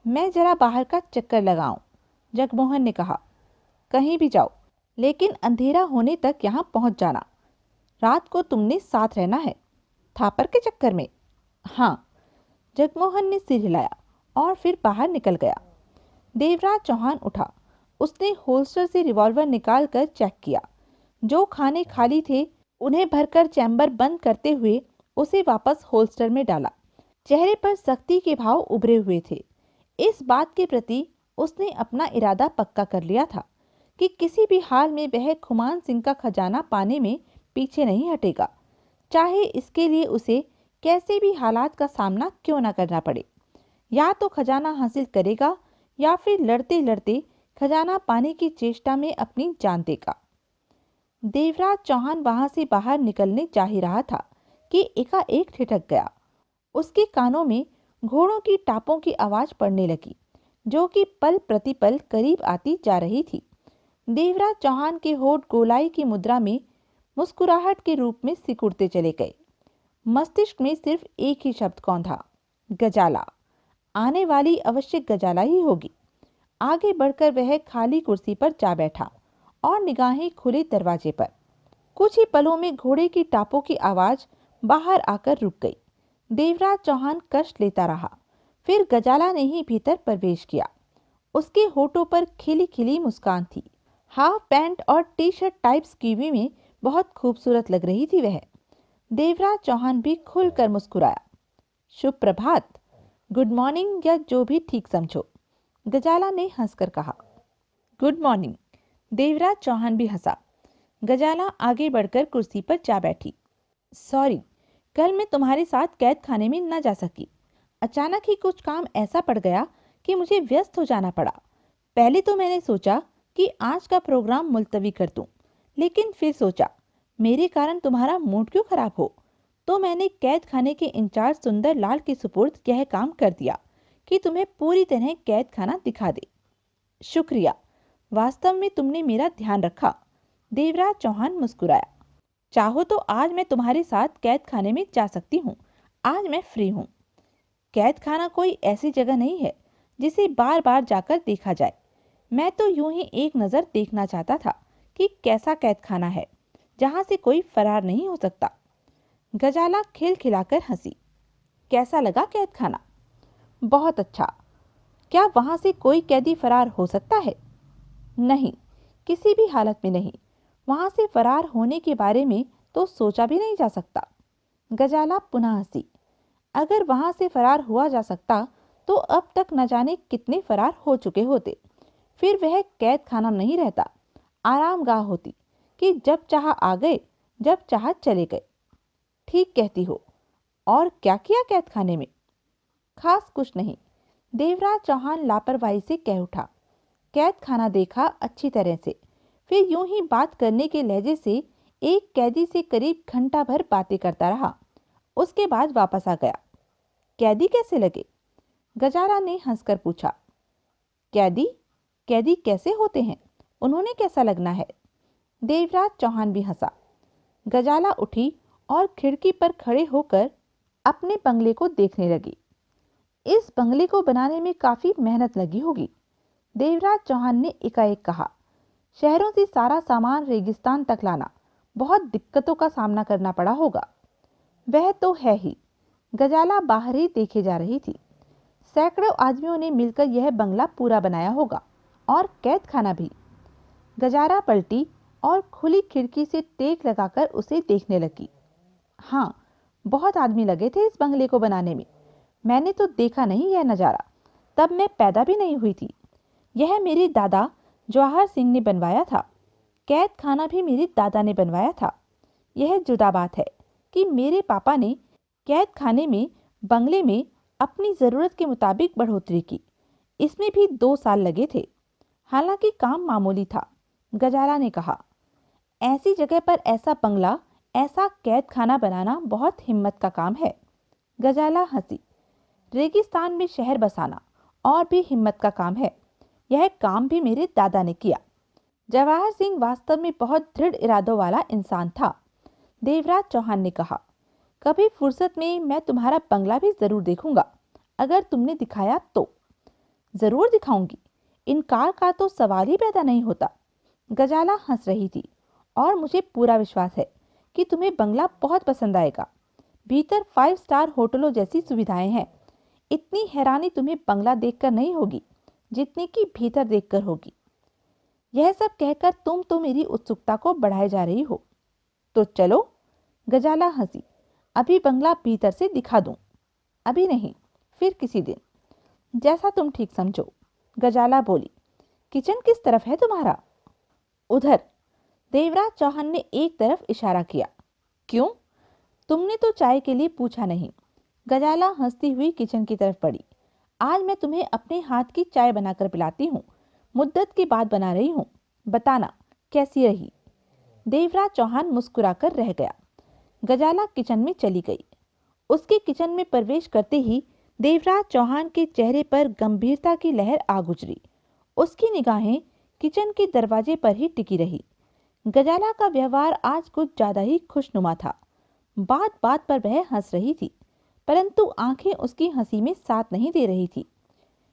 Speaker 1: मैं जरा बाहर का चक्कर लगाऊं, जगमोहन ने कहा। कहीं भी जाओ, लेकिन अंधेरा होने तक यहाँ पहुंच जाना। रात को तुमने साथ रहना है। थापर के चक्कर में? हाँ, जगमोहन ने सिर हिलाया और फिर बाहर निकल गया। देवराज चौहान उठा। उसने होल्स्टर से रिवॉल्वर निकालकर चेक किया। जो खाने खाली थे उन्हें भरकर चैम्बर बंद करते हुए उसे वापस होल्स्टर में डाला। चेहरे पर सख्ती के भाव उभरे हुए थे। इस बात के प्रति उसने अपना इरादा पक्का कर लिया था कि किसी भी हाल में वह खुमान सिंह का खजाना पाने में पीछे नहीं हटेगा, चाहे इसके लिए उसे कैसे भी हालात का सामना क्यों न करना पड़े। या तो खजाना हासिल करेगा या फिर लड़ते लड़ते खजाना पाने की चेष्टा में अपनी जान देगा। देवराज चौहान वहां से बाहर निकलने जा ही रहा था कि एकाएक ठिठक गया। उसके कानों में घोड़ों की टापों की आवाज पड़ने लगी, जो कि पल प्रतिपल करीब आती जा रही थी। देवराज चौहान के होठ गोलाई की मुद्रा में मुस्कुराहट के रूप में सिकुड़ते चले गए। मस्तिष्क में सिर्फ एक ही शब्द कौंधा, गजाला। आने वाली अवश्य गजाला ही होगी। आगे बढ़कर वह खाली कुर्सी पर जा बैठा और निगाहें खुले दरवाजे पर। कुछ ही पलों में घोड़े की टापों की आवाज बाहर आकर रुक गई। देवराज चौहान कष्ट लेता रहा। फिर गजाला ने ही भीतर प्रवेश किया। उसके होठों पर खिली खिली मुस्कान थी। हाफ पैंट और टी शर्ट टाइप स्कीवी में बहुत खूबसूरत लग रही थी वह। देवराज चौहान भी खुलकर मुस्कुराया। शुभ प्रभात, गुड मॉर्निंग या जो भी ठीक समझो, गजाला ने हंसकर कहा। Good morning. देवराज चौहान भी हंसा। गजाला आगे बढ़कर कुर्सी पर जा बैठी। सॉरी, कल मैं तुम्हारे साथ कैद खाने में न जा सकी। अचानक ही कुछ काम ऐसा पड़ गया कि मुझे व्यस्त हो जाना पड़ा। पहले तो मैंने सोचा कि आज का प्रोग्राम मुलतवी कर दूं, लेकिन फिर सोचा मेरे कारण तुम्हारा मूड क्यों खराब हो, तो मैंने कैद खाने के इंचार्ज सुंदर लाल के सुपुर्द यह काम कर दिया कि तुम्हें पूरी तरह कैद खाना दिखा दे। शुक्रिया, वास्तव में तुमने मेरा ध्यान रखा। देवराज चौहान मुस्कुराया। चाहो तो आज मैं तुम्हारे साथ कैद खाने में जा सकती हूँ। आज मैं फ्री हूँ। कैद खाना कोई ऐसी जगह नहीं है जिसे बार बार जाकर देखा जाए। मैं तो यूं ही एक नज़र देखना चाहता था कि कैसा कैद खाना है जहाँ से कोई फरार नहीं हो सकता। गजाला खिलखिलाकर हंसी। कैसा लगा कैद खाना? बहुत अच्छा। क्या वहाँ से कोई कैदी फरार हो सकता है? नहीं, किसी भी हालत में नहीं। वहाँ से फरार होने के बारे में तो सोचा भी नहीं जा सकता। गजाला पुनः हंसी। अगर वहाँ से फरार हुआ जा सकता तो अब तक न जाने कितने फरार हो चुके होते। फिर वह कैद खाना नहीं रहता, आरामगाह होती कि जब चाह आ गए, जब चाह चले गए। ठीक कहती हो। और क्या किया कैद खाने में? खास कुछ नहीं। देवराज चौहान लापरवाही से कह उठा। कैद खाना देखा अच्छी तरह से, फिर यूं ही बात करने के लहजे से एक कैदी से करीब घंटा भर बातें करता रहा। उसके बाद वापस आ गया। कैदी कैसे लगे? गजाला ने हंसकर पूछा। कैदी? कैदी कैसे होते हैं? उन्होंने कैसा लगना है? देवराज चौहान भी हंसा। गजाला उठी और खिड़की पर खड़े होकर अपने बंगले को देखने लगी। इस बंगले को बनाने में काफी मेहनत लगी होगी, देवराज चौहान ने एकाएक कहा। शहरों से सारा सामान रेगिस्तान तक लाना, बहुत दिक्कतों का सामना करना पड़ा होगा। वह तो है ही। गजाला बाहर ही देखे जा रही थी। सैकड़ों आदमियों ने मिलकर यह बंगला पूरा बनाया होगा, और कैद खाना भी। गजाला पलटी और खुली खिड़की से टेक लगाकर उसे देखने लगी। हाँ, बहुत आदमी लगे थे इस बंगले को बनाने में। मैंने तो देखा नहीं यह नज़ारा, तब मैं पैदा भी नहीं हुई थी। यह मेरे दादा जवाहर सिंह ने बनवाया था। कैद खाना भी मेरे दादा ने बनवाया था। यह जुदा बात है कि मेरे पापा ने कैद खाने में बंगले में अपनी ज़रूरत के मुताबिक बढ़ोतरी की। इसमें भी 2 साल लगे थे। हालांकि काम मामूली था। गजाला ने कहा। ऐसी जगह पर ऐसा बंगला, ऐसा कैद खाना बनाना बहुत हिम्मत का काम है। गजाला हंसी। रेगिस्तान में शहर बसाना और भी हिम्मत का काम है। यह काम भी मेरे दादा ने किया। जवाहर सिंह वास्तव में बहुत दृढ़ इरादों वाला इंसान था, देवराज चौहान ने कहा। कभी फुर्सत में मैं तुम्हारा बंगला भी जरूर देखूंगा, अगर तुमने दिखाया तो। जरूर दिखाऊंगी, इनकार का तो सवाल ही पैदा नहीं होता। गजाला हंस रही थी। और मुझे पूरा विश्वास है कि तुम्हें बंगला बहुत पसंद आएगा। भीतर 5 स्टार होटलों जैसी सुविधाएं हैं। इतनी हैरानी तुम्हें बंगला देखकर नहीं होगी जितनी कि भीतर देखकर होगी। यह सब कहकर तुम तो मेरी उत्सुकता को बढ़ाए जा रही हो। तो चलो। गजाला हंसी। अभी बंगला भीतर से दिखा दूं? अभी नहीं, फिर किसी दिन, जैसा तुम ठीक समझो। गजाला बोली। किचन किस तरफ है तुम्हारा? उधर। देवराज चौहान ने एक तरफ इशारा किया। क्यों? तुमने तो चाय के लिए पूछा नहीं। गजाला हंसती हुई किचन की तरफ बढ़ी। आज मैं तुम्हें अपने हाथ की चाय बनाकर पिलाती हूँ। मुद्दत के बाद बना रही हूँ। बताना कैसी रही? देवराज चौहान मुस्कुराकर रह गया। गजाला किचन में चली गई। उसके किचन में प्रवेश करते ही देवराज चौहान के चेहरे पर गंभीरता की लहर आ गुजरी। उसकी निगाहें किचन के दरवाजे पर ही टिकी रही। गजाला का व्यवहार आज कुछ ज्यादा ही खुशनुमा था। बात बात पर वह हंस रही थी, परंतु आंखें उसकी हंसी में साथ नहीं दे रही थी।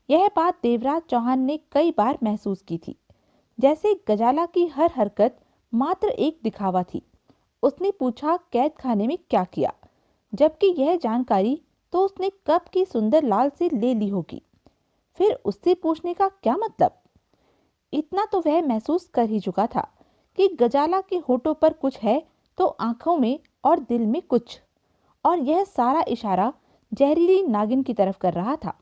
Speaker 1: यह बात देवराज चौहान ने कई बार महसूस की थी, जैसे गजाला की हर हरकत मात्र एक दिखावा थी। उसने पूछा कैद खाने में क्या किया, जबकि यह जानकारी तो उसने कब की सुंदर लाल से ले ली होगी। फिर उससे पूछने का क्या मतलब? इतना तो वह महसूस कर ही चुका था कि गजाला के होठों पर कुछ है तो आंखों में और दिल में कुछ, और यह सारा इशारा जहरीली नागिन की तरफ कर रहा था,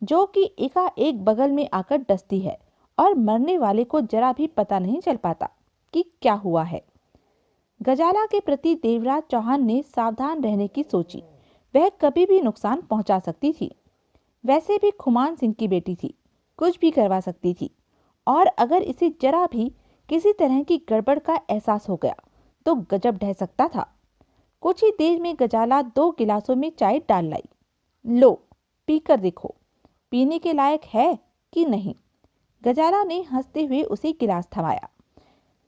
Speaker 1: जो कि एकाएक बगल में आकर डसती है और मरने वाले को जरा भी पता नहीं चल पाता कि क्या हुआ है। गजाला के प्रति देवराज चौहान ने सावधान रहने की सोची। वह कभी भी नुकसान पहुंचा सकती थी। वैसे भी खुमान सिंह की बेटी थी, कुछ भी करवा सकती थी, और अगर इसे जरा भी किसी तरह की गड़बड़ का एहसास हो गया तो गजब ढह सकता था। कुछ ही देर में गजाला 2 गिलासों में चाय डाल लाई। लो, पीकर देखो, पीने के लायक है कि नहीं। गजाला ने हंसते हुए उसे गिलास थमाया।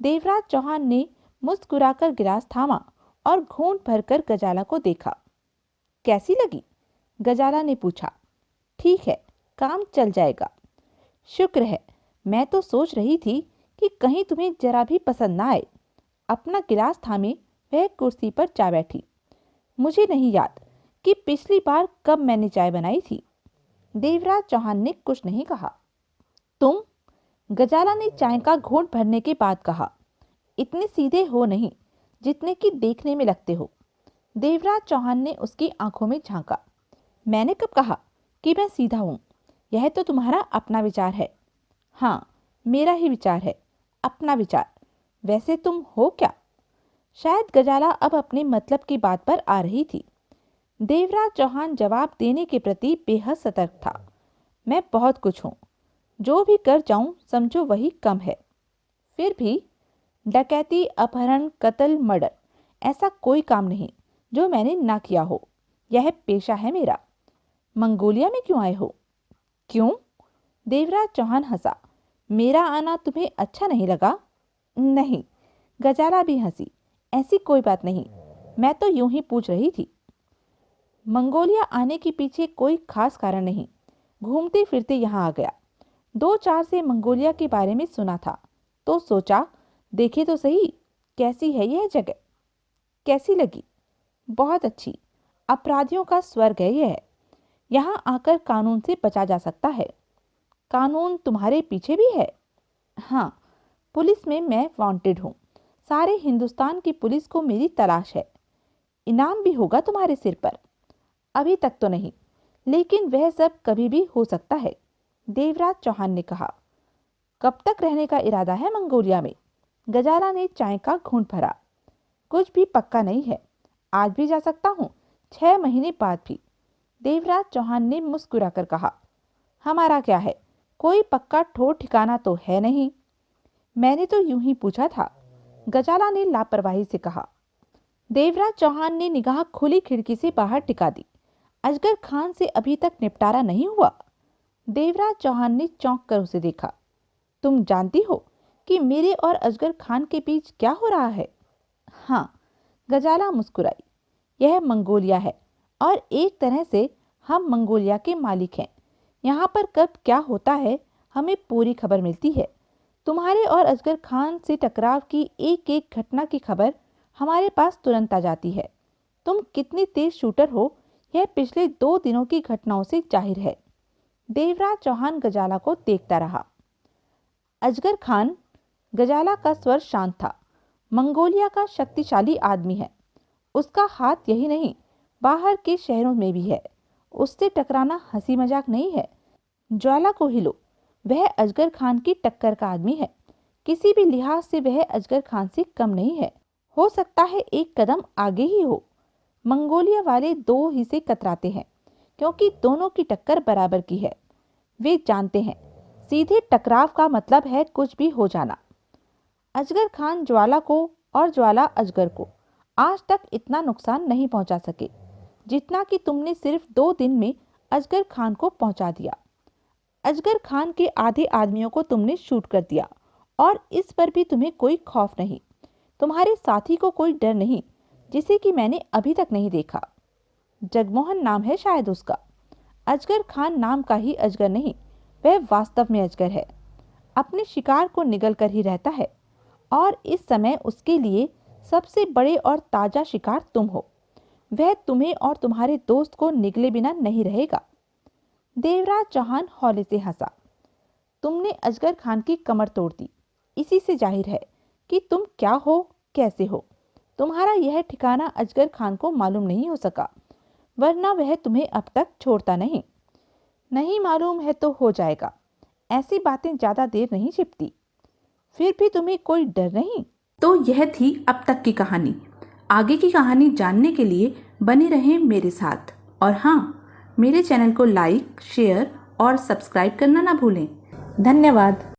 Speaker 1: देवराज चौहान ने मुस्कुराकर गिलास थामा और घूंट भरकर गजाला को देखा। कैसी लगी? गजाला ने पूछा। ठीक है, काम चल जाएगा। शुक्र है, मैं तो सोच रही थी कि कहीं तुम्हें जरा भी पसंद ना आए। अपना गिलास थामे वह कुर्सी पर जा बैठी। मुझे नहीं याद कि पिछली बार कब मैंने चाय बनाई थी। देवराज चौहान ने कुछ नहीं कहा। तुम? गजाला ने चाय का घूंट भरने के बाद कहा। इतने सीधे हो नहीं जितने कि देखने में लगते हो। देवराज चौहान ने उसकी आंखों में झांका। मैंने कब कहा कि मैं सीधा हूं? यह तो तुम्हारा अपना विचार है। हाँ, मेरा ही विचार है, अपना विचार। वैसे तुम हो क्या? शायद गजाला अब अपने मतलब की बात पर आ रही थी। देवराज चौहान जवाब देने के प्रति बेहद सतर्क था। मैं बहुत कुछ हूं, जो भी कर जाऊं समझो वही कम है। फिर भी डकैती, अपहरण, कत्ल, मर्डर, ऐसा कोई काम नहीं जो मैंने ना किया हो। यह पेशा है मेरा। मंगोलिया में क्यों आए हो? क्यों? देवराज चौहान हंसा। मेरा आना तुम्हें अच्छा नहीं लगा? नहीं। गजाला भी हंसी। ऐसी कोई बात नहीं, मैं तो यूं ही पूछ रही थी। मंगोलिया आने के पीछे कोई खास कारण नहीं, घूमते फिरते यहाँ आ गया। 2-4 से मंगोलिया के बारे में सुना था तो सोचा देखे तो सही कैसी है यह जगह। कैसी लगी? बहुत अच्छी। अपराधियों का स्वर्ग है यह। यहाँ आकर कानून से बचा जा सकता है। कानून तुम्हारे पीछे भी है? हाँ, पुलिस में मैं वांटेड हूँ। सारे हिंदुस्तान की पुलिस को मेरी तलाश है। इनाम भी होगा तुम्हारे सिर पर। अभी तक तो नहीं, लेकिन वह सब कभी भी हो सकता है। देवराज चौहान ने कहा। कब तक रहने का इरादा है मंगोलिया में? गजाला ने चाय का घूंट भरा। कुछ भी पक्का नहीं है। आज भी जा सकता हूँ, 6 महीने बाद भी। देवराज चौहान ने मुस्कुराकर कहा। हमारा क्या है, कोई पक्का ठोर ठिकाना तो है नहीं। मैंने तो यूं ही पूछा था, गजाला ने लापरवाही से कहा। देवराज चौहान ने निगाह खुली खिड़की से बाहर टिका दी। अजगर खान से अभी तक निपटारा नहीं हुआ? देवराज चौहान ने चौंक कर उसे देखा। तुम जानती हो कि मेरे और अजगर खान के बीच क्या हो रहा है? हाँ, गजाला मुस्कुराई। यह मंगोलिया है और एक तरह से हम मंगोलिया के मालिक हैं। यहाँ पर कब क्या होता है हमें पूरी खबर मिलती है। तुम्हारे और अजगर खान से टकराव की एक एक घटना की खबर हमारे पास तुरंत आ जाती है। तुम कितनी तेज शूटर हो यह पिछले 2 दिनों की घटनाओं से जाहिर है। देवराज चौहान गजाला को देखता रहा। अजगर खान, गजाला का स्वर शांत था, मंगोलिया का शक्तिशाली आदमी है। उसका हाथ यही नहीं, बाहर के शहरों में भी है। उससे टकराना हंसी मजाक नहीं है। ज्वाला को ही लो, वह अजगर खान की टक्कर का आदमी है। किसी भी लिहाज से वह अजगर खान से कम नहीं है। हो सकता है एक कदम आगे ही हो। मंगोलिया वाले 2 ही से कतराते हैं क्योंकि दोनों की टक्कर बराबर की है। वे जानते हैं सीधे टकराव का मतलब है कुछ भी हो जाना। अजगर खान ज्वाला को और ज्वाला अजगर को आज तक इतना नुकसान नहीं पहुंचा सके जितना कि तुमने सिर्फ 2 दिन में अजगर खान को पहुंचा दिया। अजगर खान के आधे आदमियों को तुमने शूट कर दिया और इस पर भी तुम्हें कोई खौफ नहीं। तुम्हारे साथी को कोई डर नहीं जिसे कि मैंने अभी तक नहीं देखा। जगमोहन नाम है शायद उसका। अजगर खान नाम का ही अजगर नहीं, वह वास्तव में अजगर है। अपने शिकार को निगल कर ही रहता है और इस समय उसके लिए सबसे बड़े और ताजा शिकार तुम हो। वह तुम्हें और तुम्हारे दोस्त को निगले बिना नहीं रहेगा। देवराज चौहान हौले से हंसा। तुमने अजगर खान की कमर तोड़ दी। इसी से जाहिर है कि तुम क्या हो, कैसे हो। तुम्हारा यह ठिकाना अजगर खान को मालूम नहीं हो सका, वरना वह तुम्हें अब तक छोड़ता नहीं। नहीं मालूम है तो हो जाएगा। ऐसी बातें ज़्यादा देर नहीं छिपती। फिर भी तुम्हें कोई डर नहीं?
Speaker 2: तो यह थी अब तक की कहानी। आगे की कहानी जानने के लिए बने रहें मेरे साथ। और हाँ, मेरे चैनल को लाइक, शेयर और सब्सक्राइब करना ना भूलें। धन्यवाद।